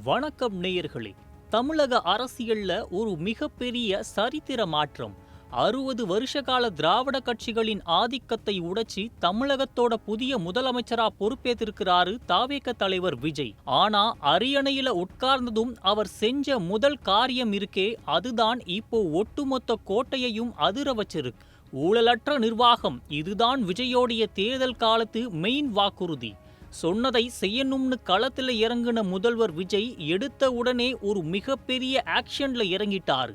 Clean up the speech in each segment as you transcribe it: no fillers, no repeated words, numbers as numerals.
வணக்கம் நேயர்களே. தமிழக அரசியல்ல ஒரு மிகப்பெரிய சரித்திர மாற்றம். 60 வருஷகால திராவிட கட்சிகளின் ஆதிக்கத்தை உடைச்சி தமிழகத்தோட புதிய முதலமைச்சரா பொறுப்பேற்றிருக்கிறாரு தாவேக தலைவர் விஜய். ஆனா அரியணையில உட்கார்ந்ததும் அவர் செஞ்ச முதல் காரியம் இருக்கே, அதுதான் இப்போ ஒட்டுமொத்த கோட்டையையும் அதிர வச்சிருக்கு. ஊழலற்ற நிர்வாகம், இதுதான் விஜயோடைய தேர்தல் காலத்து மெயின் வாக்குறுதி. சொன்னதை செய்யணும்னு களத்துல இறங்கின முதல்வர் விஜய் எடுத்த உடனே ஒரு மிகப்பெரிய ஆக்ஷன்ல இறங்கிட்டாரு.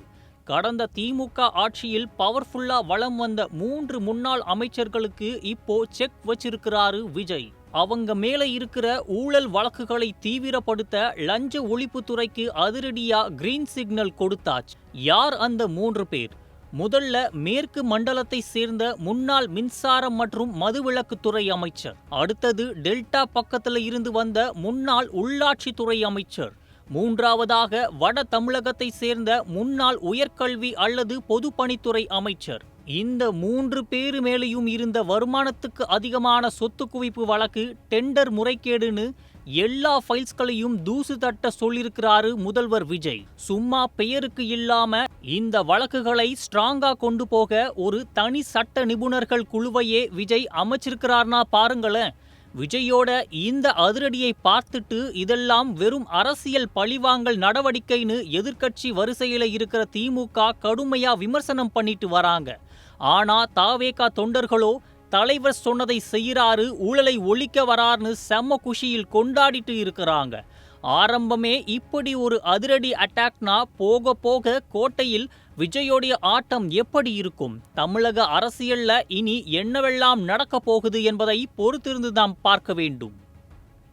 கடந்த திமுக ஆட்சியில் பவர்ஃபுல்லா வலம் வந்த 3 முன்னாள் அமைச்சர்களுக்கு இப்போ செக் வச்சிருக்கிறாரு விஜய். அவங்க மேல இருக்கிற ஊழல் வழக்குகளை தீவிரப்படுத்த லஞ்ச ஒழிப்புத்துறைக்கு அதிரடியா கிரீன் சிக்னல் கொடுத்தாச்சு. யார் அந்த 3 பேர்? முதல்ல மேற்கு மண்டலத்தை சேர்ந்த முன்னாள் மின்சாரம் மற்றும் மதுவிலக்குத்துறை அமைச்சர். அடுத்தது டெல்டா பக்கத்துல இருந்து வந்த முன்னாள் உள்ளாட்சித்துறை அமைச்சர். மூன்றாவதாக வட தமிழகத்தை சேர்ந்த முன்னாள் உயர்கல்வி அல்லது பொதுப்பணித்துறை அமைச்சர். இந்த 3 பேரு மேலேயும் இருந்த வருமானத்துக்கு அதிகமான சொத்து குவிப்பு வழக்கு, டெண்டர் முறைகேடுன்னு எல்லா ஃபைல்ஸ்களையும் தூசு தட்ட சொல்லியிருக்கிறாரு முதல்வர் விஜய். சும்மா பெயருக்கு இல்லாம இந்த வழக்குகளை ஸ்ட்ராங்கா கொண்டு போக ஒரு தனி சட்ட நிபுணர்கள் குழுவையே விஜய் அமைச்சிருக்கிறார்னா பாருங்களேன். விஜயோட இந்த அதிரடியை பார்த்துட்டு இதெல்லாம் வெறும் அரசியல் பழிவாங்கல் நடவடிக்கைன்னு எதிர்க்கட்சி வரிசையில இருக்கிற திமுக கடுமையா விமர்சனம் பண்ணிட்டு வராங்க. ஆனா தாவேகா தொண்டர்களோ தலைவர் சொன்னதை செய்யறாரு, ஊழலை ஒழிக்க வரார்னு செம்ம குஷியில் கொண்டாடிட்டு இருக்கிறாங்க. ஆரம்பமே இப்படி ஒரு அதிரடி அட்டாக்னா போக போக கோட்டையில் விஜயோடைய ஆட்டம் எப்படி இருக்கும்? தமிழக அரசியல்ல இனி என்னவெல்லாம் நடக்க போகுது என்பதை பொறுத்திருந்து நாம் பார்க்க வேண்டும்.